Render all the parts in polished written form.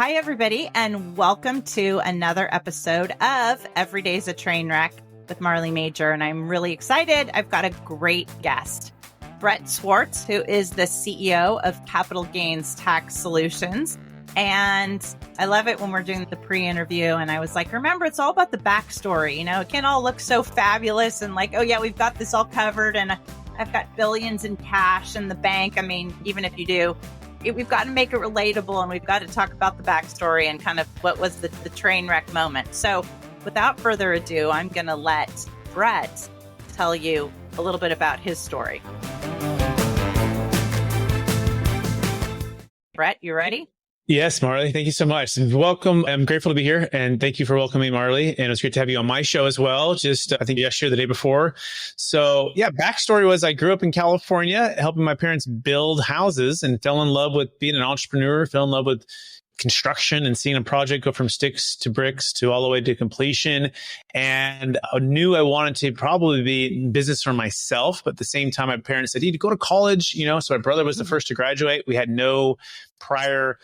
Hi, everybody, and welcome to another episode of Every Day's a Train Wreck with Marley Major. And I'm really excited. I've got a great guest, Brett Swarts, who is the CEO of Capital Gains Tax Solutions. And I love it when we're doing the pre-interview. And I was like, remember, it's all about the backstory. You know, it can't all look so fabulous and like, oh, yeah, we've got this all covered and I've got billions in cash in the bank. I mean, even if you do, we've got to make it relatable and we've got to talk about the backstory and kind of what was the train wreck moment. So without further ado, I'm going to let Brett tell you a little bit about his story. Brett, you ready? Yes, Marley. Thank you so much. Welcome. I'm grateful to be here and thank you for welcoming Marley. And it's great to have you on my show as well. Just, I think yesterday, the day before. So yeah, backstory was I grew up in California, helping my parents build houses and fell in love with being an entrepreneur, fell in love with construction and seeing a project go from sticks to bricks to all the way to completion. And I knew I wanted to probably be in business for myself. But at the same time, my parents said, you need to go to college, you know, so my brother was the first to graduate. We had no prior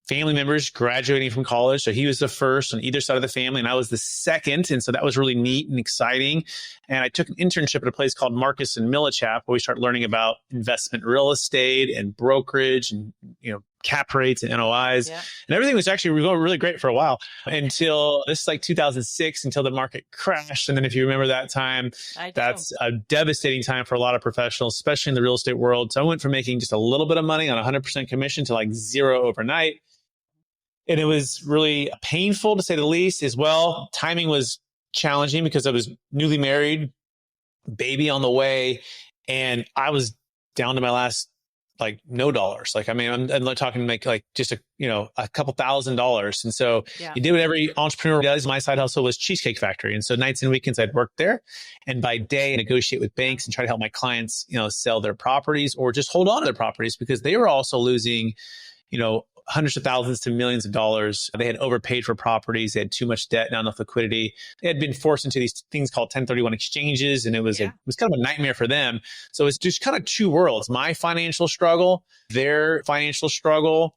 family members graduating from college. So he was the first on either side of the family and I was the second. And so that was really neat and exciting. And I took an internship at a place called Marcus and Millichap where we started learning about investment real estate and brokerage and, you know, cap rates and NOIs. Yeah. And everything was actually going really great for a while until this is like 2006, until the market crashed. And then if you remember that time, that's a devastating time for a lot of professionals, especially in the real estate world. So I went from making just a little bit of money on 100% commission to like zero overnight. And it was really painful to say the least as well. Timing was challenging because I was newly married, baby on the way, and I was down to my last, like no dollars. Like, I mean, I'm talking like just a couple $1,000s. And so you did what every entrepreneur does. My side hustle was Cheesecake Factory. And so nights and weekends I'd work there and by day negotiate with banks and try to help my clients, sell their properties or just hold on to their properties because they were also losing, hundreds of thousands to millions of dollars. They had overpaid for properties. They had too much debt, not enough liquidity. They had been forced into these things called 1031 exchanges. And it was kind of a nightmare for them. So it's just kind of two worlds, my financial struggle, their financial struggle.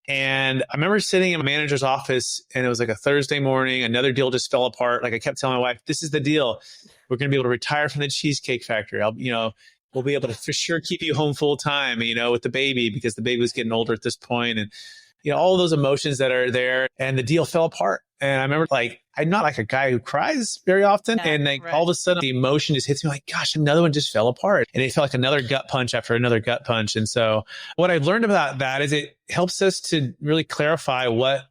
And I remember sitting in my manager's office and it was like a Thursday morning, another deal just fell apart. Like I kept telling my wife, this is the deal. We're going to be able to retire from the Cheesecake Factory. We'll be able to for sure keep you home full time, with the baby because the baby was getting older at this point. And, all of those emotions that are there and the deal fell apart. And I remember I'm not like a guy who cries very often. No, and all of a sudden the emotion just hits me like, gosh, another one just fell apart. And it felt like another gut punch after another gut punch. And so what I've learned about that is it helps us to really clarify what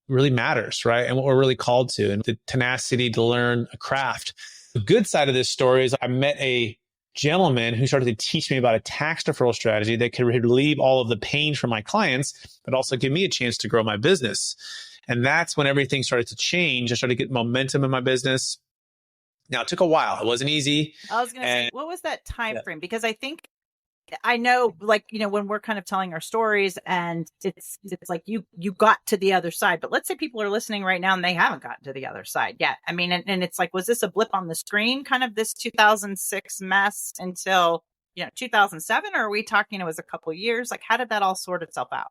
really matters, right? And what we're really called to and the tenacity to learn a craft. The good side of this story is I met a gentleman who started to teach me about a tax deferral strategy that could relieve all of the pain from my clients, but also give me a chance to grow my business. And that's when everything started to change. I started to get momentum in my business. Now, it took a while. It wasn't easy. I was going to say, what was that time frame? Because I know, when we're kind of telling our stories and it's like you got to the other side, but let's say people are listening right now and they haven't gotten to the other side yet. I mean, and it's like, was this a blip on the screen, kind of this 2006 mess until, 2007? Or are we talking it was a couple of years? Like, how did that all sort itself out?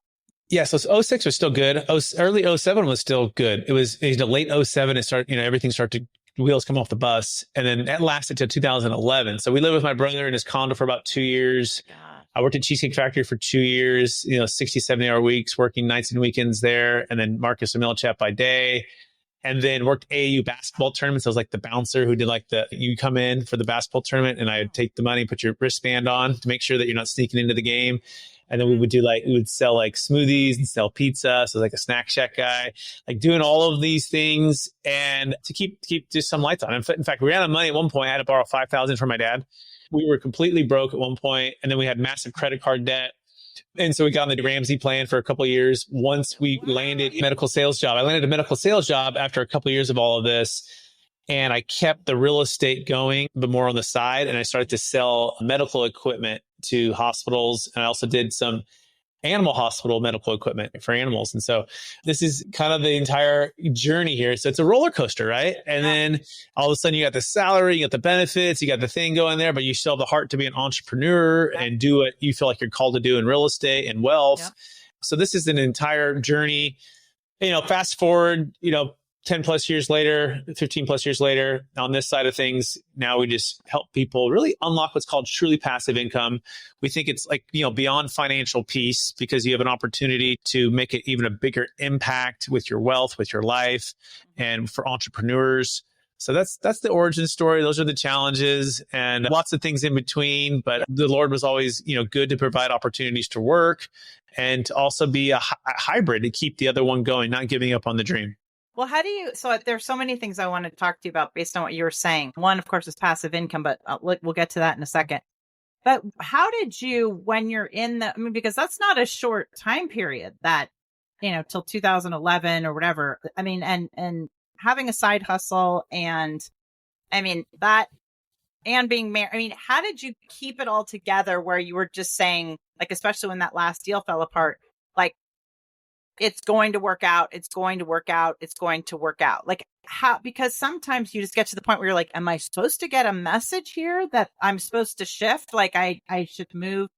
Yeah, so 06 was still good. Early 07 was still good. It was late 07, it started, everything started to wheels come off the bus. And then that lasted till 2011. So we lived with my brother in his condo for about 2 years. God. I worked at Cheesecake Factory for 2 years, 60, 70-hour weeks, working nights and weekends there. And then Marcus and Millichap by day. And then worked AAU basketball tournaments. I was like the bouncer who did you come in for the basketball tournament and I'd take the money, put your wristband on to make sure that you're not sneaking into the game. And then we would sell smoothies and sell pizza. So like a snack shack guy, doing all of these things and to keep just some lights on. In fact, we ran out of money at one point. I had to borrow $5,000 from my dad. We were completely broke at one point, and then we had massive credit card debt. And so we got on the Ramsey plan for a couple of years. Once we landed a medical sales job, I landed a medical sales job after a couple of years of all of this. And I kept the real estate going, but more on the side. And I started to sell medical equipment to hospitals. And I also did some animal hospital medical equipment for animals. And so this is kind of the entire journey here. So it's a roller coaster, right? And then all of a sudden you got the salary, you got the benefits, you got the thing going there, but you still have the heart to be an entrepreneur and do what you feel like you're called to do in real estate and wealth. So this is an entire journey. Fast forward, 10 plus years later, 15 plus years later, on this side of things, now we just help people really unlock what's called truly passive income. We think it's like, beyond financial peace, because you have an opportunity to make it even a bigger impact with your wealth, with your life, and for entrepreneurs. So that's the origin story. Those are the challenges and lots of things in between. But the Lord was always, good to provide opportunities to work and to also be a hybrid to keep the other one going, not giving up on the dream. Well, so there's so many things I want to talk to you about based on what you were saying. One, of course, is passive income, but we'll get to that in a second. But how did you, when you're because that's not a short time period that, till 2011 or whatever. I mean, and having a side hustle and that and being married. How did you keep it all together where you were just saying, like, especially when that last deal fell apart, like, it's going to work out. It's going to work out. It's going to work out. Like how, because sometimes you just get to the point where you're like, am I supposed to get a message here that I'm supposed to shift? Like I should move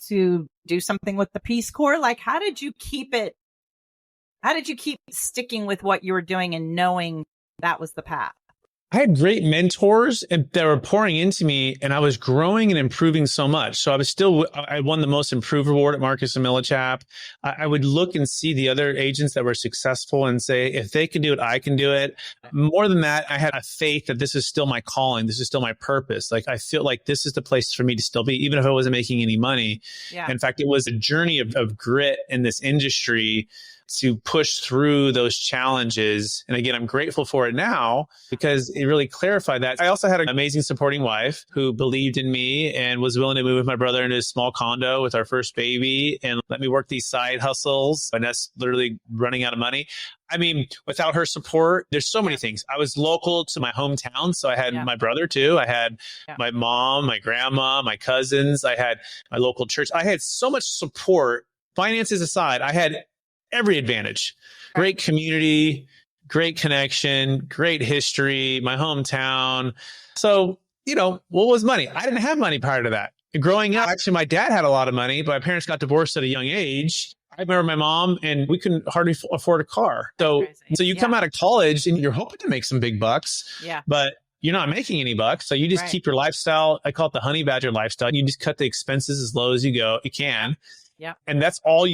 to do something with the Peace Corps. Like, how did you keep sticking with what you were doing and knowing that was the path? I had great mentors and that were pouring into me, and I was growing and improving so much. So I won the most improved award at Marcus & Millichap. I would look and see the other agents that were successful and say, if they can do it, I can do it. More than that, I had a faith that this is still my calling. This is still my purpose. Like, I feel like this is the place for me to still be, even if I wasn't making any money. Yeah. In fact, it was a journey of grit in this industry to push through those challenges. And again, I'm grateful for it now because it really clarified that. I also had an amazing supporting wife who believed in me and was willing to move with my brother into a small condo with our first baby and let me work these side hustles. And that's literally running out of money. I mean, without her support, there's so many things. I was local to my hometown. So I had my brother too. I had my mom, my grandma, my cousins. I had my local church. I had so much support. Finances aside, I had every advantage. Great community, great connection, great history, my hometown. So, what was money? I didn't have money prior to that. Growing up, actually, my dad had a lot of money, but my parents got divorced at a young age. I remember my mom and we couldn't hardly afford a car. So you come out of college and you're hoping to make some big bucks, but you're not making any bucks. So you just keep your lifestyle. I call it the honey badger lifestyle. You just cut the expenses as low as you can. Yeah. And that's all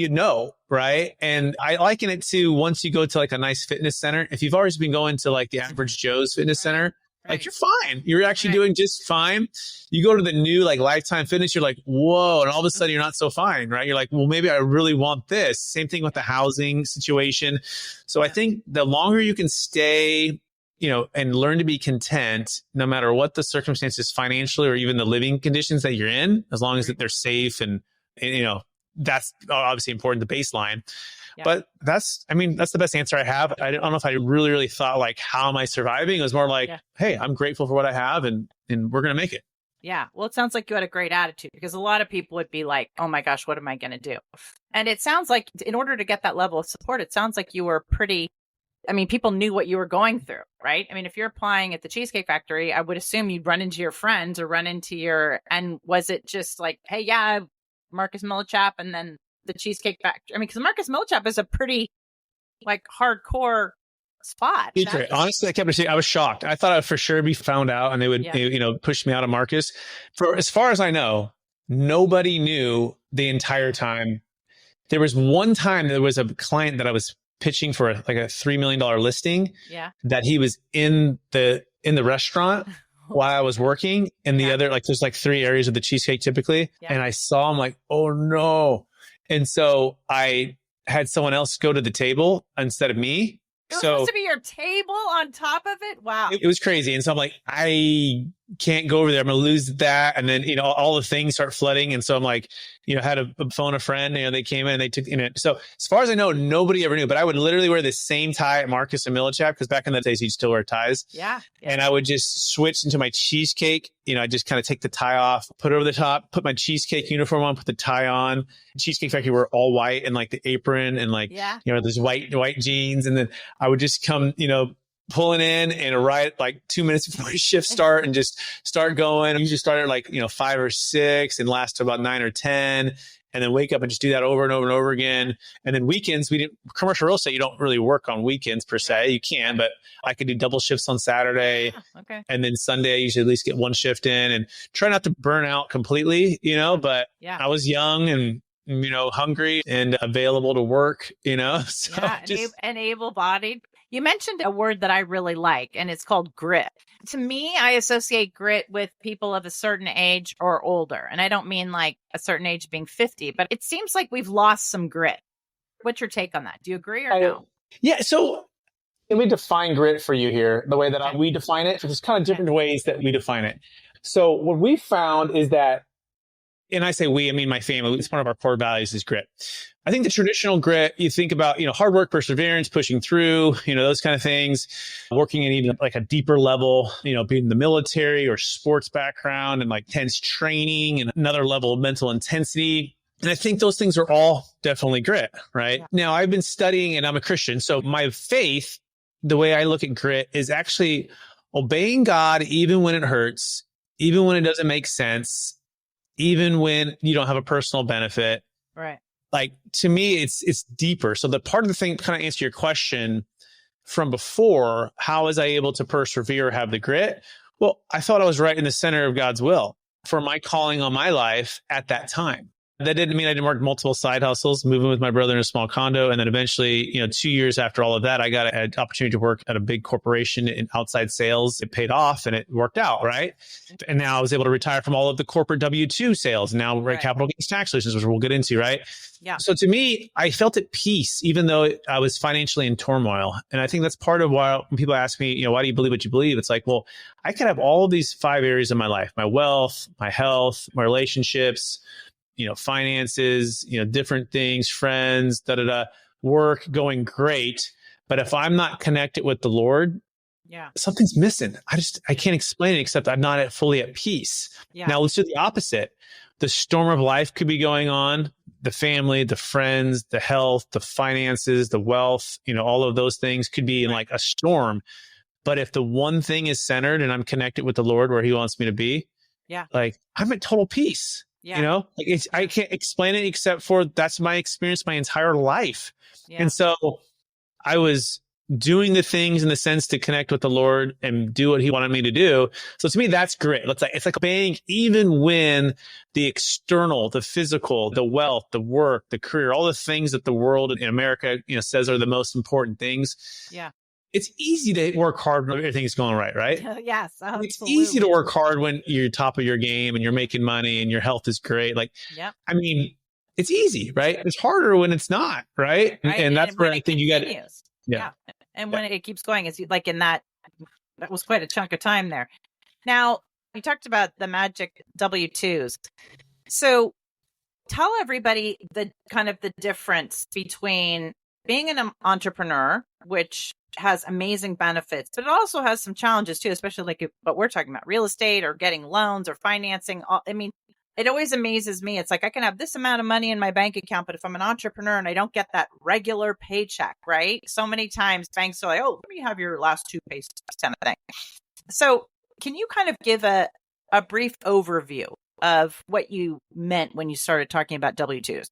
right? And I liken it to once you go to like a nice fitness center, if you've always been going to like the average Joe's fitness center, like you're fine. You're actually doing just fine. You go to the new like Lifetime Fitness, you're like, whoa. And all of a sudden you're not so fine, right? You're like, well, maybe I really want this. Same thing with the housing situation. So I think the longer you can stay, and learn to be content, no matter what the circumstances financially or even the living conditions that you're in, as long as that they're safe and that's obviously important, the baseline. Yeah. But that's the best answer I have. I don't know if I really, really thought like, how am I surviving? It was more like, hey, I'm grateful for what I have and we're going to make it. Yeah. Well, it sounds like you had a great attitude because a lot of people would be like, oh my gosh, what am I going to do? And it sounds like in order to get that level of support, it sounds like you were people knew what you were going through, right? I mean, if you're applying at the Cheesecake Factory, I would assume you'd run into your friends or run into and was it just like, hey, Marcus Millichap and then the Cheesecake Factory. Because Marcus Millichap is a pretty like hardcore spot. Honestly, I was shocked. I thought I would for sure be found out and they would, push me out of Marcus. For as far as I know, nobody knew the entire time. There was one time there was a client that I was pitching for like a $3 million listing. Yeah. That he was in the restaurant while I was working in the other, like there's like 3 areas of the cheesecake typically. Yeah. And I saw him like, oh no. And so I had someone else go to the table instead of me. It was supposed to be your table on top of it? Wow. It was crazy. And so I'm like, I can't go over there. I'm going to lose that. And then, all the things start flooding. And so I'm like, had to phone a friend, they came in and they took, so as far as I know, nobody ever knew, but I would literally wear the same tie at Marcus & Millichap because back in the days, you'd still wear ties. Yeah. And I would just switch into my cheesecake. I just kind of take the tie off, put it over the top, put my cheesecake uniform on, put the tie on. Cheesecake Factory were all white and like the apron and like, there's white jeans. And then I would just come, pulling in and right like 2 minutes before your shift start and just start going. I usually start at like, 5 or 6 and last to about 9 or 10. And then wake up and just do that over and over and over again. And then weekends, commercial real estate, you don't really work on weekends per se. You can, but I could do double shifts on Saturday. Okay. And then Sunday, I usually at least get one shift in and try not to burn out completely, but I was young and, hungry and available to work, so and able-bodied. You mentioned a word that I really like, and it's called grit. To me, I associate grit with people of a certain age or older. And I don't mean like a certain age being 50, but it seems like we've lost some grit. What's your take on that? Do you agree or no? Yeah. So let me define grit for you here, the way that we define it. So there's kind of different ways that we define it. So what we found is that, and I say we, I mean my family, it's one of our core values is grit. I think the traditional grit, you think about, hard work, perseverance, pushing through, those kind of things, working in even like a deeper level, being in the military or sports background and like intense training and another level of mental intensity. And I think those things are all definitely grit, right? Yeah. Now I've been studying and I'm a Christian. So my faith, the way I look at grit is actually obeying God, even when it hurts, even when it doesn't make sense, even when you don't have a personal benefit. Right. Like to me, it's deeper. So the part of the thing, kind of answer your question from before, how was I able to persevere, have the grit? Well, I thought I was right in the center of God's will for my calling on my life at that time. That didn't mean I didn't work multiple side hustles, moving with my brother in a small condo. And then eventually, 2 years after all of that, I got an opportunity to work at a big corporation in outside sales. It paid off and it worked out, right? And now I was able to retire from all of the corporate W-2 sales. And now we're at capital gains tax solutions, which we'll get into, right? Yeah. So to me, I felt at peace, even though I was financially in turmoil. And I think that's part of why when people ask me, why do you believe what you believe? It's like, well, I could have all of these 5 areas of my life, my wealth, my health, my relationships, finances, different things, friends, work going great. But if I'm not connected with the Lord, something's missing. I can't explain it except I'm not fully at peace. Yeah. Now let's do the opposite. The storm of life could be going on, the family, the friends, the health, the finances, the wealth, all of those things could be in like a storm. But if the one thing is centered and I'm connected with the Lord where he wants me to be, like I'm at total peace. Yeah. I can't explain it except for that's my experience my entire life. Yeah. And so I was doing the things in the sense to connect with the Lord and do what he wanted me to do. So to me, that's great. It's like obeying even when the external, the physical, the wealth, the work, the career, all the things that the world in America, says are the most important things. Yeah. It's easy to work hard when everything's going right? Yes. Absolutely. It's easy to work hard when you're top of your game and you're making money and your health is great. I mean, it's easy, right? It's harder when it's not, right? And that's where I think you got it. Yeah. And when it keeps going, it's like in that was quite a chunk of time there. Now, you talked about the magic W-2s. So tell everybody the kind of the difference between being an entrepreneur, which has amazing benefits, but it also has some challenges too, especially like what we're talking about, real estate or getting loans or financing. I mean, it always amazes me. It's like I can have this amount of money in my bank account, but if I'm an entrepreneur and I don't get that regular paycheck, right? So many times banks are like, oh, let me have your last 2 paychecks kind of thing. So can you kind of give a brief overview of what you meant when you started talking about W-2s?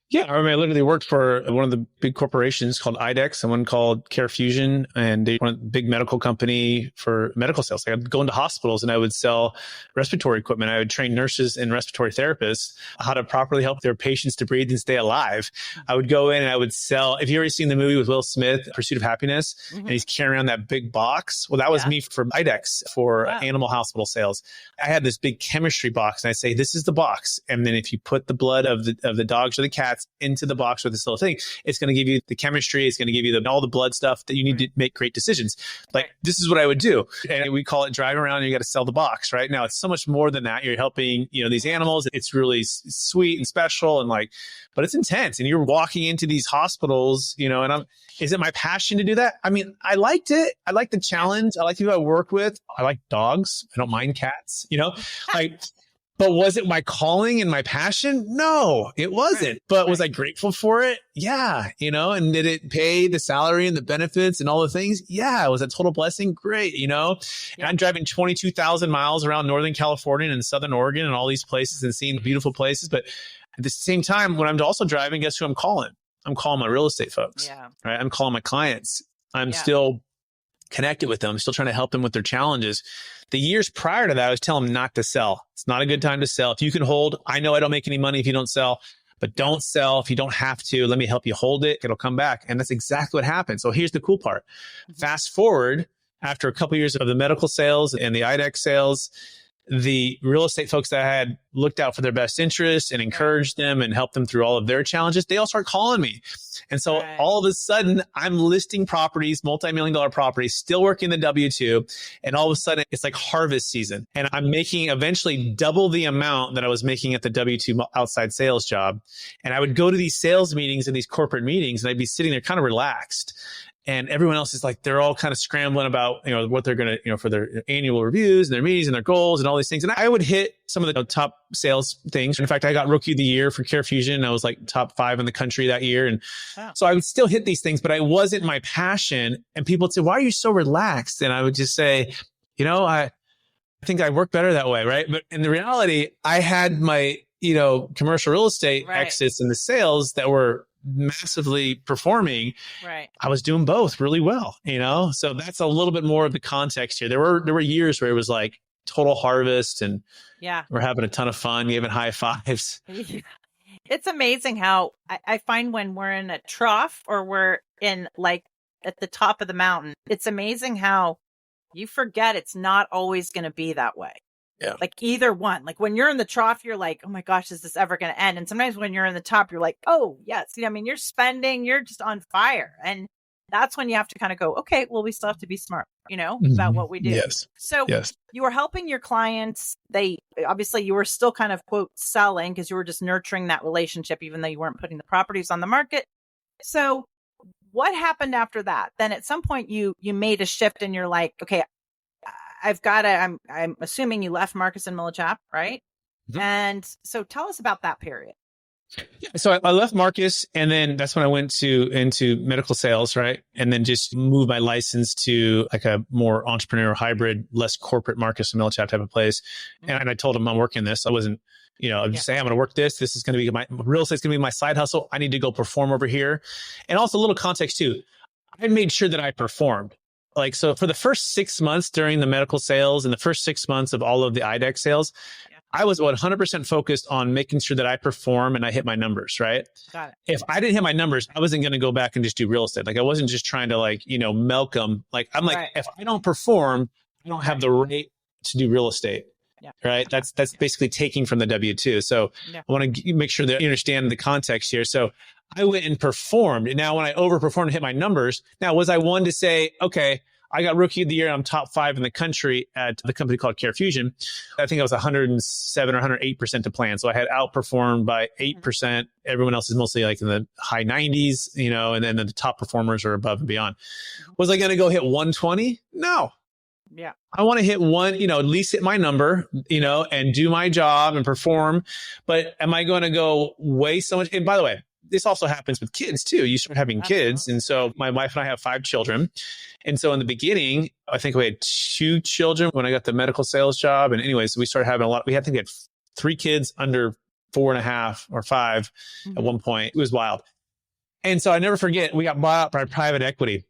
Yeah, I mean, I literally worked for one of the big corporations called IDEX and one called CareFusion, and they were a big medical company for medical sales. I would go into hospitals and I would sell respiratory equipment. I would train nurses and respiratory therapists how to properly help their patients to breathe and stay alive. I would go in and I would sell. If you've ever seen the movie with Will Smith, Pursuit of Happiness, and he's carrying around that big box, well, that was me for IDEX for animal hospital sales. I had this big chemistry box, and I say, "This is the box," and then if you put the blood of the dogs or the cats into the box with this little thing, it's going to give you the chemistry. It's going to give you all the blood stuff that you need to make great decisions. Like this is what I would do. And we call it driving around and you got to sell the box, right? Now it's so much more than that. You're helping, these animals. It's really sweet and special and but it's intense. And you're walking into these hospitals, is it my passion to do that? I mean, I liked it. I like the challenge. I like the people I work with. I like dogs. I don't mind cats, But was it my calling and my passion? No, it wasn't. Right. But was I grateful for it? Yeah. And did it pay the salary and the benefits and all the things? Yeah. It was a total blessing. Great. And I'm driving 22,000 miles around Northern California and Southern Oregon and all these places and seeing beautiful places. But at the same time, when I'm also driving, guess who I'm calling? I'm calling my real estate folks. Yeah. Right. I'm calling my clients. I'm still connected with them. I'm still trying to help them with their challenges. The years prior to that, I was telling them not to sell. It's not a good time to sell. If you can hold, I know I don't make any money if you don't sell, but don't sell if you don't have to. Let me help you hold it. It'll come back. And that's exactly what happened. So here's the cool part. Fast forward, after a couple of years of the medical sales and the IDEX sales, the real estate folks that I had looked out for their best interests and encouraged them and helped them through all of their challenges, they all start calling me. And so all of a sudden I'm listing properties, multimillion-dollar properties, still working the W-2. And all of a sudden it's like harvest season and I'm making eventually double the amount that I was making at the W-2 outside sales job. And I would go to these sales meetings and these corporate meetings and I'd be sitting there kind of relaxed. And everyone else is like, they're all kind of scrambling about, what they're going to, for their annual reviews and their meetings and their goals and all these things. And I would hit some of the top sales things. In fact, I got Rookie of the Year for Care Fusion. I was like top 5 in the country that year. And so I would still hit these things, but I wasn't my passion. And people would say, why are you so relaxed? And I would just say, I think I work better that way. Right. But in the reality, I had my, commercial real estate exits and the sales that were massively performing. Right. I was doing both really well, so that's a little bit more of the context here. There were years where it was like total harvest and we're having a ton of fun, giving high fives. It's amazing how I find when we're in a trough or we're in like at the top of the mountain, it's amazing how you forget it's not always going to be that way. Yeah. Like either one. Like when you're in the trough, you're like, oh my gosh, is this ever going to end? And sometimes when you're in the top, you're like, oh yes. You're spending, you're just on fire. And that's when you have to kind of go, okay, well, we still have to be smart, about what we do. Yes. So you were helping your clients. Obviously you were still kind of quote selling because you were just nurturing that relationship, even though you weren't putting the properties on the market. So what happened after that? Then at some point you made a shift and you're like, okay, I'm assuming you left Marcus and Millichap, right? Mm-hmm. And so tell us about that period. Yeah, so I left Marcus and then that's when I went into medical sales, right? And then just moved my license to like a more entrepreneurial hybrid, less corporate Marcus and Millichap type of place. Mm-hmm. And I told him I'm working this. I wasn't, I'm just saying I'm going to work this. This is going to be my real estate's going to be my side hustle. I need to go perform over here. And also a little context too. I made sure that I performed. So for the first 6 months during the medical sales and the first 6 months of all of the IDEX sales, I was 100% focused on making sure that I perform and I hit my numbers, right? Got it. If I didn't hit my numbers, I wasn't going to go back and just do real estate. I wasn't just trying to milk them. If I don't perform, I don't have the right to do real estate. Yeah. Right. That's basically taking from the W-2. So I want to make sure that you understand the context here. So I went and performed. And now when I overperformed and hit my numbers, now was I one to say, okay, I got Rookie of the Year. I'm top 5 in the country at the company called Care Fusion. I think I was 107 or 108% to plan. So I had outperformed by 8%. Everyone else is mostly like in the high 90s, and then the top performers are above and beyond. Was I going to go hit 120? No. Yeah. I want to hit one, at least hit my number, and do my job and perform. But am I going to go waste so much? And by the way, this also happens with kids too. You start having kids. And so my wife and I have 5 children. And so in the beginning, I think we had 2 children when I got the medical sales job. And anyways, we started having a lot. We had 3 kids under 4.5 or 5 at one point. It was wild. And so I never forget, we got bought out by private equity.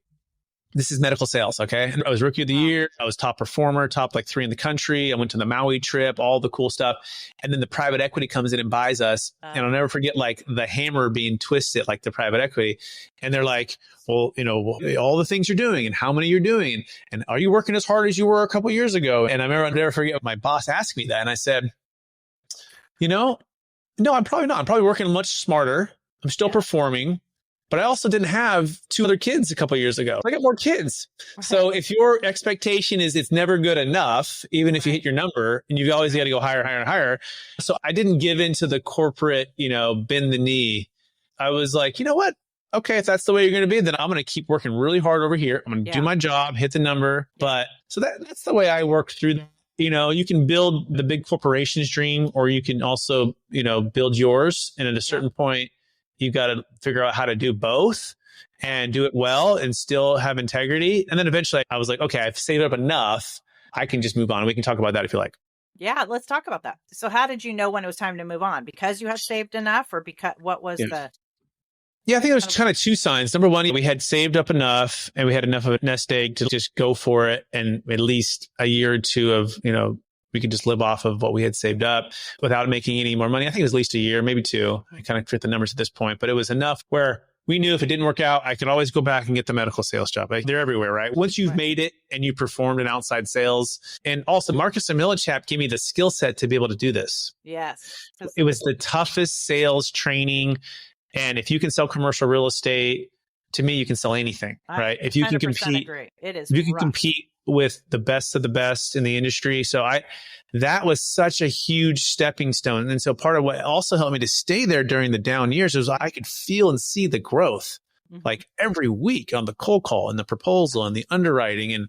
This is medical sales. Okay. I was Rookie of the Year. I was top performer, top 3 in the country. I went to the Maui trip, all the cool stuff. And then the private equity comes in and buys us. And I'll never forget the hammer being twisted, the private equity. And they're like, well, all the things you're doing and how many you're doing. And are you working as hard as you were a couple of years ago? And I'll never forget my boss asked me that. And I said, no, I'm probably not. I'm probably working much smarter. I'm still performing. But I also didn't have 2 other kids a couple of years ago. I got more kids. So if your expectation is it's never good enough, even if you hit your number, and you've always got to go higher, higher, and higher. So I didn't give into the corporate, bend the knee. I was like, you know what? Okay, if that's the way you're going to be, then I'm going to keep working really hard over here. I'm going to do my job, hit the number. But so that's the way I worked through that. You can build the big corporation's dream, or you can also, build yours. And at a certain point, you've got to figure out how to do both and do it well and still have integrity. And then eventually I was like, okay, I've saved up enough. I can just move on. We can talk about that if you like. Yeah, let's talk about that. So how did you know when it was time to move on? Because you had saved enough, or because what was the... Yeah, I think there was kind of two signs. Number one, we had saved up enough and we had enough of a nest egg to just go for it. And at least a year or two of, we could just live off of what we had saved up without making any more money. I think it was at least a year, maybe two. I kind of forget the numbers at this point, but it was enough where we knew if it didn't work out, I could always go back and get the medical sales job. They're everywhere, right? Once you've made it and you performed in outside sales. And also Marcus and Millichap gave me the skill set to be able to do this. Yes. It was the toughest sales training. And if you can sell commercial real estate, to me, you can sell anything, right? If you can compete, it is. If you can compete with the best of the best in the industry. So that was such a huge stepping stone. And so part of what also helped me to stay there during the down years was I could feel and see the growth, like every week on the cold call and the proposal and the underwriting.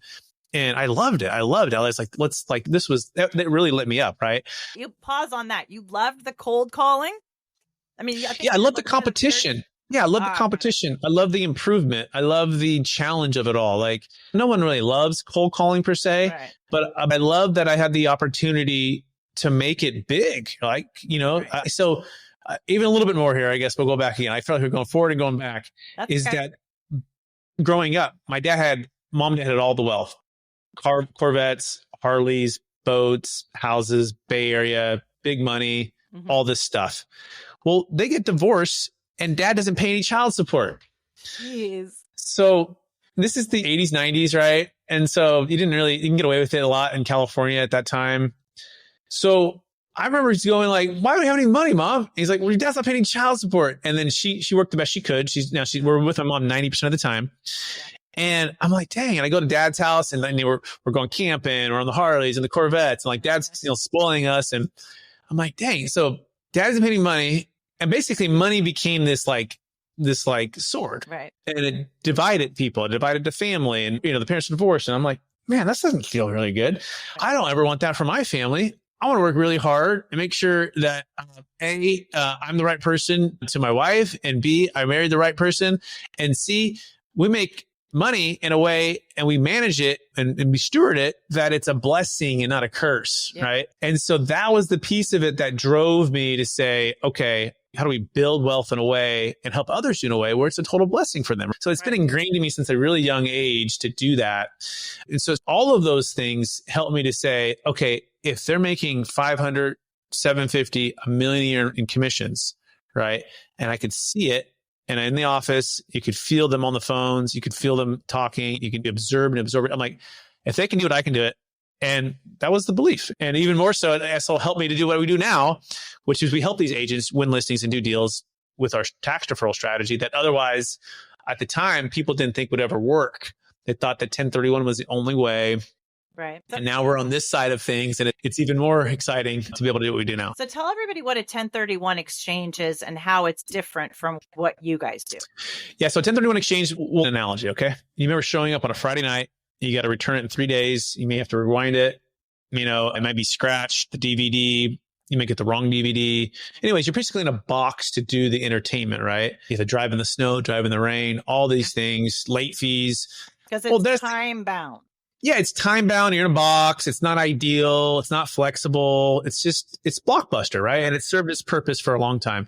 And I loved it. I was like, that really lit me up, right? You pause on that. You loved the cold calling? I mean, I love the competition. Yeah, I love the competition. I love the improvement. I love the challenge of it all. Like, no one really loves cold calling per se, but I love that I had the opportunity to make it big. Like, so even a little bit more here, I guess we'll go back again. I feel like we're going forward and going back. That growing up, mom and dad had all the wealth, Corvettes, Harleys, boats, houses, Bay Area, big money, all this stuff. Well, they get divorced and dad doesn't pay any child support. Jeez. So this is the 80s, 90s, right? And so you can get away with it a lot in California at that time. So I remember just going like, why don't we have any money, Mom? And he's like, well, your dad's not paying child support. And then she worked the best she could. We're with my mom 90% of the time. And I'm like, dang. And I go to dad's house and then we're going camping. We're on the Harleys and the Corvettes. And like dad's spoiling us. And I'm like, dang. So dad isn't paying money. And basically money became this sword. Right. And it divided people. It divided the family. And, the parents are divorced. And I'm like, man, that doesn't feel really good. I don't ever want that for my family. I want to work really hard and make sure that A, I'm the right person to my wife, and B, I married the right person, and C, we make money in a way and we manage it and we steward it that it's a blessing and not a curse, right? And so that was the piece of it that drove me to say, okay, how do we build wealth in a way and help others in a way where it's a total blessing for them? So it's been ingrained in me since a really young age to do that. And so all of those things helped me to say, okay, if they're making 500, 750, $1 million a year in commissions, right? And I could see it. And in the office, you could feel them on the phones. You could feel them talking. You could observe and absorb it. I'm like, if they can do it, I can do it. And that was the belief. And even more so, it also helped me to do what we do now, which is we help these agents win listings and do deals with our tax deferral strategy that otherwise, at the time, people didn't think would ever work. They thought that 1031 was the only way. Right. And now we're on this side of things, and it's even more exciting to be able to do what we do now. So tell everybody what a 1031 exchange is and how it's different from what you guys do. Yeah. So 1031 exchange, an analogy, okay? You remember showing up on a Friday night, you got to return it in 3 days. You may have to rewind it. It might be scratched, the DVD. You may get the wrong DVD. Anyways, you're basically in a box to do the entertainment, right? You have to drive in the snow, drive in the rain, all these things, late fees. Because it's time bound. Yeah, it's time bound. You're in a box. It's not ideal. It's not flexible. It's Blockbuster, right? And it served its purpose for a long time.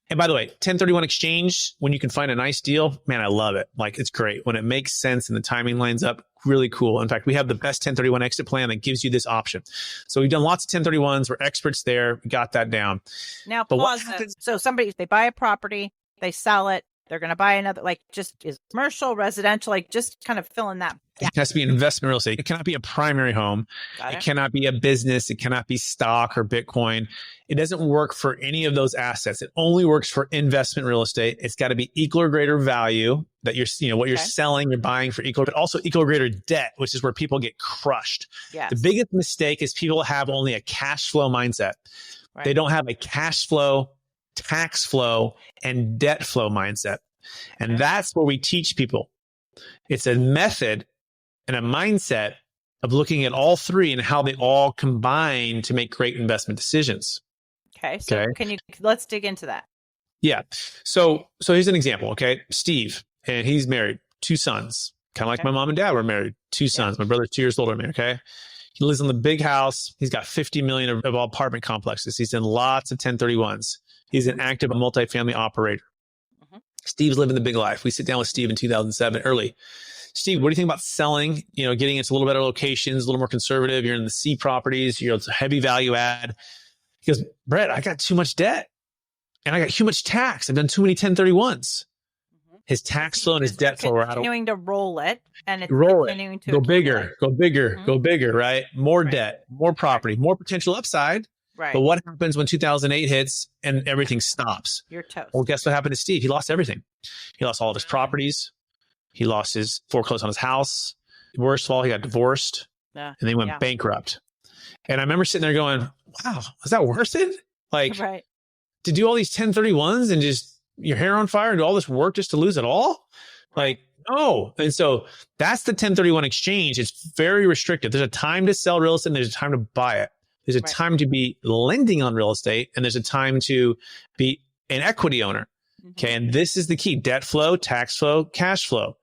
And by the way, 1031 exchange, when you can find a nice deal, man, I love it. Like, it's great. When it makes sense and the timing lines up, really cool. In fact, we have the best 1031 exit plan that gives you this option. So we've done lots of 1031s. We're experts there. We got that down. Now, pause. So they buy a property, they sell it. They're going to buy another, is commercial, residential, just kind of fill in that. It has to be an investment real estate. It cannot be a primary home. It cannot be a business. It cannot be stock or Bitcoin. It doesn't work for any of those assets. It only works for investment real estate. It's got to be equal or greater value that what you're selling, you're buying for equal, but also equal or greater debt, which is where people get crushed. Yes. The biggest mistake is people have only a cash flow mindset. Right. They don't have a cash flow, tax flow, and debt flow mindset. And that's where we teach people. It's a method and a mindset of looking at all three and how they all combine to make great investment decisions. Okay. So let's dig into that. Yeah. So here's an example. Okay. Steve, and he's married, 2 sons, kind of like my mom and dad were married, 2 sons. My brother's 2 years older than me. Okay. He lives in the big house. He's got 50 million of apartment complexes. He's in lots of 1031s. He's an active multifamily operator. Steve's living the big life. We sit down with Steve in 2007 early. Steve, what do you think about selling, getting into a little better locations, a little more conservative? You're in the C properties, it's a heavy value add. He goes, Brett, I got too much debt and I got too much tax. I've done too many 1031s. His tax flow and his debt flow are continuing to roll it, and it's continuing to go bigger, go bigger, right? More debt, more property, more potential upside. Right. But what happens when 2008 hits and everything stops? You're toast. Well, guess what happened to Steve? He lost everything. He lost all of his properties. He lost his foreclosed on his house. Worst of all, he got divorced and then went bankrupt. And I remember sitting there going, wow, is that worth it? Like to do all these 1031s and just your hair on fire and do all this work just to lose it all? Like, no. And so that's the 1031 exchange. It's very restrictive. There's a time to sell real estate and there's a time to buy it. There's a time to be lending on real estate and there's a time to be an equity owner. Okay. And this is the key: debt flow, tax flow, cash flow,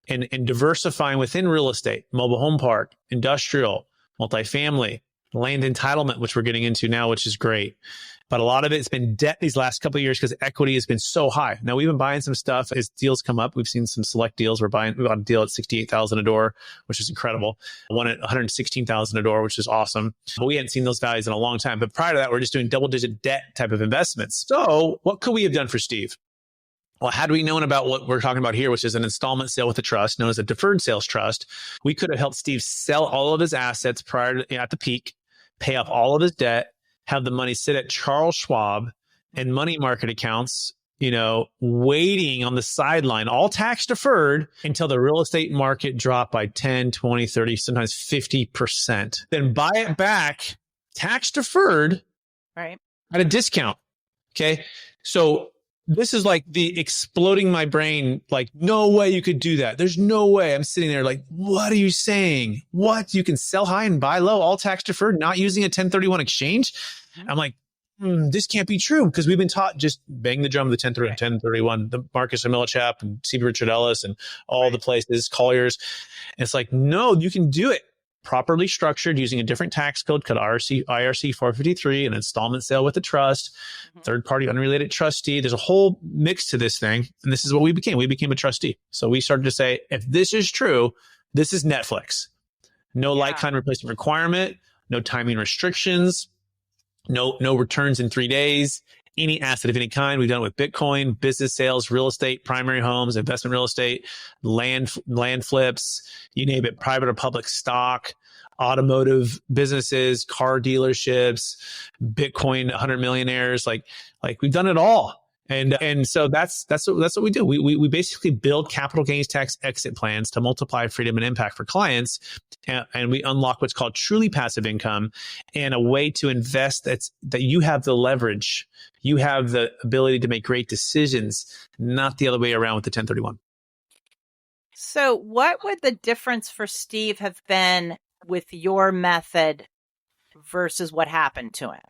and diversifying within real estate, mobile home park, industrial, multifamily, land entitlement, which we're getting into now, which is great. But a lot of it's been debt these last couple of years because equity has been so high. Now we've been buying some stuff as deals come up. We've seen some select deals. We bought a deal at $68,000 a door, which is incredible. One at $116,000 a door, which is awesome. But we hadn't seen those values in a long time. But prior to that, we're just doing double-digit debt type of investments. So what could we have done for Steve? Well, had we known about what we're talking about here, which is an installment sale with a trust known as a Deferred Sales Trust, we could have helped Steve sell all of his assets prior to, at the peak, pay off all of his debt, have the money sit at Charles Schwab and money market accounts, waiting on the sideline, all tax deferred until the real estate market dropped by 10, 20, 30, sometimes 50%. Then buy it back, tax deferred, at a discount. Okay. So this is like the exploding my brain. Like, no way you could do that. There's no way. I'm sitting there like, what are you saying? What? You can sell high and buy low, all tax deferred, not using a 1031 exchange? I'm like, this can't be true because we've been taught just bang the drum of the 1031, the Marcus and Millichap and C. Richard Ellis and all the places, Colliers. And it's like, no, you can do it properly structured using a different tax code called IRC 453, an installment sale with a trust, third party unrelated trustee. There's a whole mix to this thing. And this is what we became. We became a trustee. So we started to say, if this is true, this is Netflix. No like-kind replacement requirement, no timing restrictions, no returns in 3 days, any asset of any kind. We've done it with Bitcoin, business sales, real estate, primary homes, investment real estate, land flips, you name it, private or public stock, automotive businesses, car dealerships, Bitcoin, 100 millionaires. Like we've done it all. And so that's what we do. We basically build capital gains tax exit plans to multiply freedom and impact for clients. And we unlock what's called truly passive income and a way to invest that you have the leverage. You have the ability to make great decisions, not the other way around with the 1031. So what would the difference for Steve have been with your method versus what happened to him?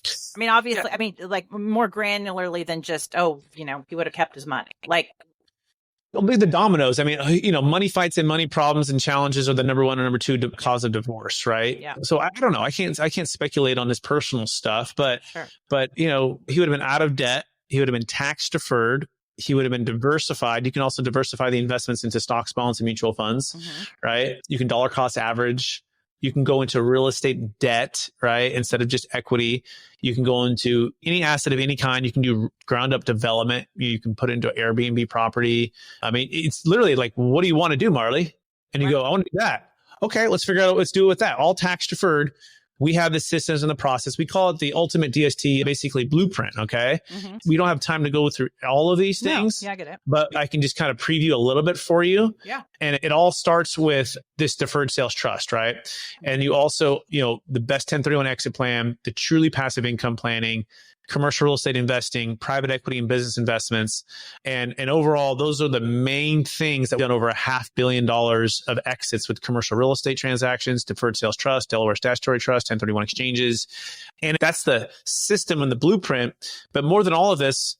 I mean, obviously, like more granularly than just, he would have kept his money. Like, it'll be the dominoes. I mean, money fights and money problems and challenges are the number one and number two cause of divorce, right? Yeah. So I don't know. I can't speculate on his personal stuff, but he would have been out of debt. He would have been tax deferred. He would have been diversified. You can also diversify the investments into stocks, bonds, and mutual funds, right? You can dollar cost average. You can go into real estate debt, right? Instead of just equity. You can go into any asset of any kind. You can do ground up development. You can put into Airbnb property. I mean, it's literally like, what do you want to do, Marley? And you go, I want to do that. Okay, let's figure out, let's do it with that. All tax deferred. We have the systems and the process. We call it the ultimate DST, basically blueprint. Okay. We don't have time to go through all of these things. No. Yeah, I get it. But I can just kind of preview a little bit for you. Yeah. And it all starts with this Deferred Sales Trust, right? And you also, the best 1031 exit plan, the truly passive income planning, commercial real estate investing, private equity and business investments. And overall, those are the main things that we've done. Over $500 million of exits with commercial real estate transactions, Deferred Sales Trust, Delaware Statutory Trust, 1031 exchanges. And that's the system and the blueprint. But more than all of this,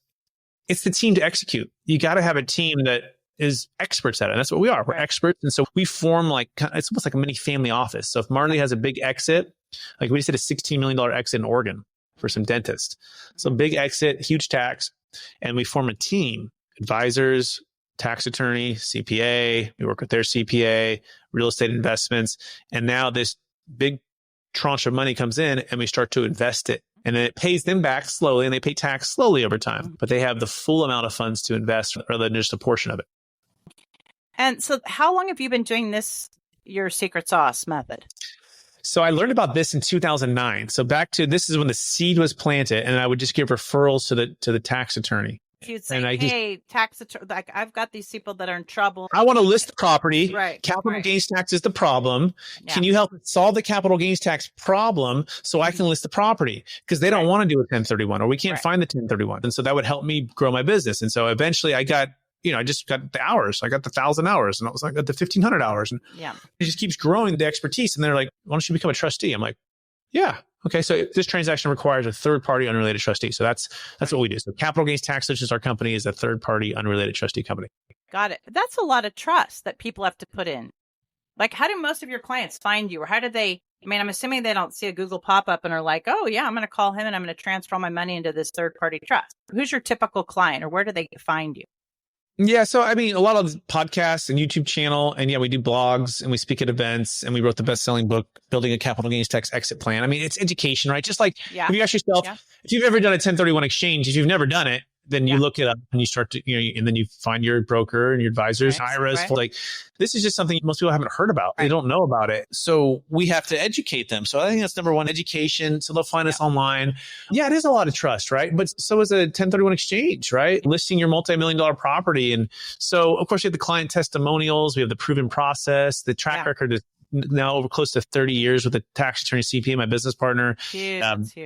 it's the team to execute. You got to have a team that is experts at it. And that's what we are. We're experts. And so we form it's almost like a mini family office. So if Marley has a big exit, like we just did a $16 million exit in Oregon for some dentist. So big exit, huge tax. And we form a team, advisors, tax attorney, CPA. We work with their CPA, real estate investments. And now this big tranche of money comes in and we start to invest it. And then it pays them back slowly and they pay tax slowly over time. But they have the full amount of funds to invest rather than just a portion of it. And so how long have you been doing this, your secret sauce method? So I learned about this in 2009. So this is when the seed was planted, and I would just give referrals to the tax attorney. You'd say, hey, tax attorney, like I've got these people that are in trouble. I want to list the property. Right. Capital gains tax is the problem. Yeah. Can you help solve the capital gains tax problem so I can list the property? Because they don't want to do a 1031 or we can't find the 1031. And so that would help me grow my business. And so eventually I just got the hours. I got the 1,000 hours and I got the 1,500 hours. And it just keeps growing the expertise. And they're like, why don't you become a trustee? I'm like, yeah. Okay. So this transaction requires a third party unrelated trustee. So that's what we do. So Capital Gains Tax Solutions, our company, is a third party unrelated trustee company. Got it. That's a lot of trust that people have to put in. Like, how do most of your clients find you? Or how do they, I'm assuming they don't see a Google pop-up and are like, oh yeah, I'm going to call him and I'm going to transfer all my money into this third party trust. Who's your typical client or where do they find you? Yeah. So, a lot of podcasts and YouTube channel, and we do blogs and we speak at events and we wrote the best-selling book, Building a Capital Gains Tax Exit Plan. It's education, right? Just like if you ask yourself, if you've ever done a 1031 exchange, if you've never done it, then you look it up and you start to, and then you find your broker and your advisors, IRAs. This is just something most people haven't heard about. They don't know about it. So we have to educate them. So I think that's number one, education. So they'll find us online. Yeah, it is a lot of trust, right? But so is a 1031 exchange, right? Listing your multimillion-dollar property. And so, of course, we have the client testimonials. We have the proven process. The track record is now over close to 30 years with a tax attorney, CPA, my business partner. Huge.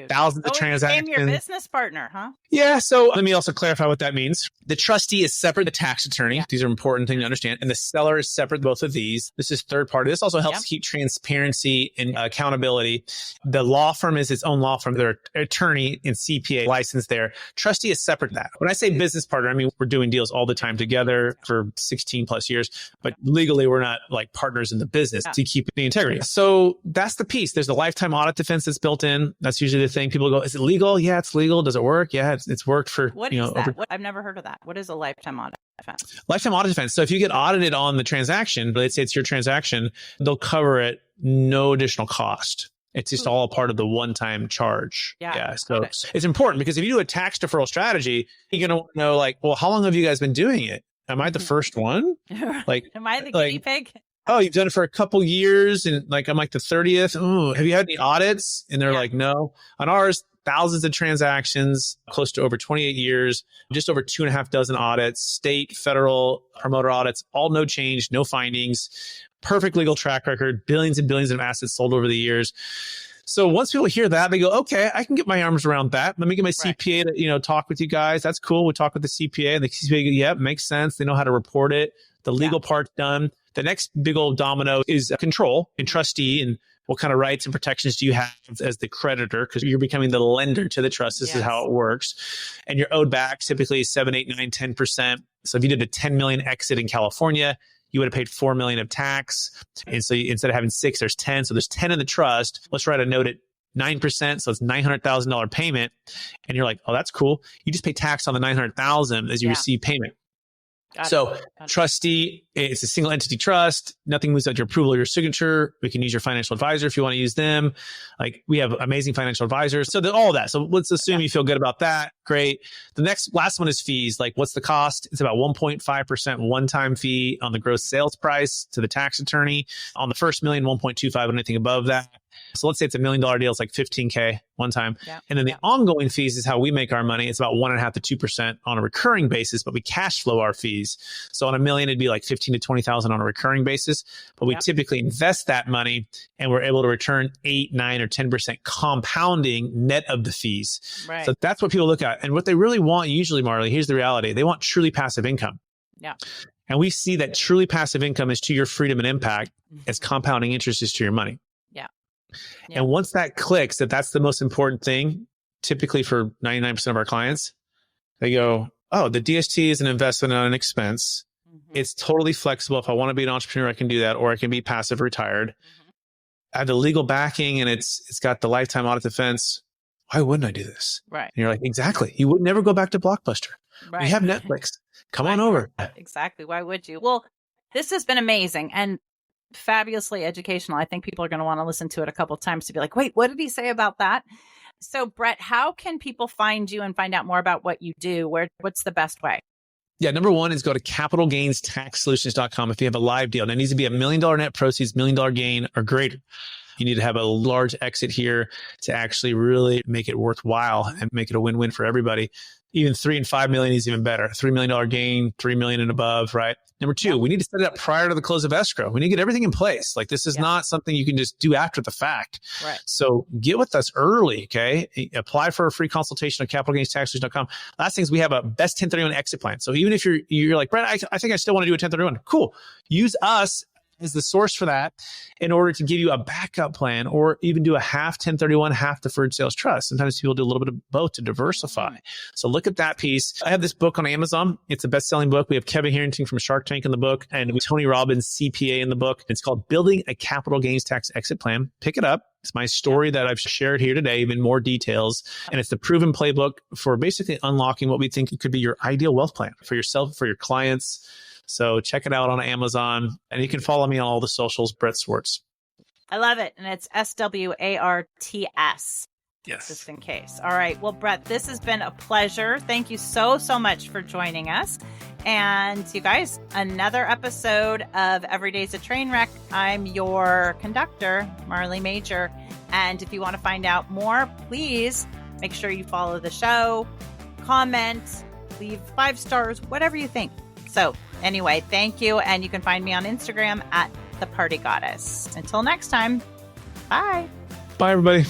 Thousands of transactions. Became your business partner, huh? Yeah. So let me also clarify what that means. The trustee is separate, the tax attorney. These are important things to understand. And the seller is separate, both of these. This is third party. This also helps keep transparency and accountability. The law firm is its own law firm. Their attorney and CPA license there. Trustee is separate from that. When I say business partner, we're doing deals all the time together for 16 plus years, but legally we're not like partners in the business to keep the integrity. So that's the piece. There's the lifetime audit defense that's built in. That's usually the thing. People go, is it legal? Yeah, it's legal. Does it work? Yeah, it's worked for, what is that? I've never heard of that. What is a lifetime audit defense? Lifetime audit defense. So if you get audited on the transaction, but let's say it's your transaction, they'll cover it, no additional cost. It's just all a part of the one-time charge. Yeah. So it's important because if you do a tax deferral strategy, you're going to know well, how long have you guys been doing it? Am I the first one? Am I the guinea pig? Oh, you've done it for a couple years and I'm the 30th. Oh, have you had any audits? And they're like, no. On ours, thousands of transactions, close to over 28 years, just over 2.5 dozen audits, state, federal, promoter audits, all no change, no findings, perfect legal track record, billions and billions of assets sold over the years. So once people hear that, they go, okay, I can get my arms around that. Let me get my CPA to, talk with you guys. That's cool. We talk with the CPA and the CPA goes, yeah, makes sense. They know how to report it. The legal part's done. The next big old domino is control and trustee and what kind of rights and protections do you have as the creditor? Because you're becoming the lender to the trust. This is how it works. And you're owed back typically 7, 8, 9, 10%. So if you did a 10 million exit in California, you would have paid 4 million of tax. And so instead of having 6, there's 10. So there's 10 in the trust. Let's write a note at 9%. So it's $900,000 payment. And you're like, oh, that's cool. You just pay tax on the 900,000 as you receive payment. So trustee, it's a single entity trust. Nothing moves without your approval or your signature. We can use your financial advisor if you want to use them. We have amazing financial advisors. So all of that. So let's assume you feel good about that. Great. The last one is fees. What's the cost? It's about 1.5% one-time fee on the gross sales price to the tax attorney. On the first million, 1.25 on anything above that. So let's say it's $1 million deal. It's like 15K one time. Yeah. And then the ongoing fees is how we make our money. It's about 1.5 to 2% on a recurring basis, but we cash flow our fees. So on $1 million, it'd be like 15 to 20,000 on a recurring basis. But we typically invest that money and we're able to return 8, 9, or 10% compounding net of the fees. Right. So that's what people look at. And what they really want usually, Marley, here's the reality. They want truly passive income. Yeah. And we see that truly passive income is to your freedom and impact as compounding interest is to your money. Yeah. And once that clicks, that's the most important thing, typically for 99% of our clients, they go, oh, the DST is an investment, not an expense. It's totally flexible. If I want to be an entrepreneur, I can do that, or I can be passive retired. I have the legal backing and it's got the lifetime audit defense. Why wouldn't I do this? Right. And you're like, exactly. You would never go back to Blockbuster. Right. We have Netflix. Come on over. Exactly. Why would you? Well, this has been amazing and fabulously educational. I think people are going to want to listen to it a couple of times to be like, wait, what did he say about that? So Brett, how can people find you and find out more about what you do? What's the best way? Yeah. Number one is go to capitalgainstaxsolutions.com. If you have a live deal, and it needs to be $1 million net proceeds, $1 million gain or greater. You need to have a large exit here to actually really make it worthwhile and make it a win-win for everybody. Even 3 and 5 million is even better. $3 million gain, 3 million and above, right? Number two, we need to set it up prior to the close of escrow. We need to get everything in place. Like this is not something you can just do after the fact. Right. So get with us early, okay? Apply for a free consultation at capitalgainstaxsolutions.com. Last thing is we have a best 1031 exit plan. So even if you're like, Brett, I think I still want to do a 1031. Cool. Use us as the source for that in order to give you a backup plan or even do a half 1031, half deferred sales trust. Sometimes people do a little bit of both to diversify. So look at that piece. I have this book on Amazon. It's a best-selling book. We have Kevin Harrington from Shark Tank in the book and Tony Robbins, CPA in the book. It's called Building a Capital Gains Tax Exit Plan. Pick it up. It's my story that I've shared here today, even more details. And it's the proven playbook for basically unlocking what we think could be your ideal wealth plan for yourself, for your clients. So check it out on Amazon and you can follow me on all the socials, Brett Swarts. I love it. And it's SWARTS. Yes. Just in case. All right. Well, Brett, this has been a pleasure. Thank you so much for joining us. And you guys, another episode of Every Day's a Train Wreck. I'm your conductor, Marley Major. And if you want to find out more, please make sure you follow the show, comment, leave 5 stars, whatever you think. So anyway, thank you. And you can find me on Instagram at The Party Goddess. Until next time, bye. Bye, everybody.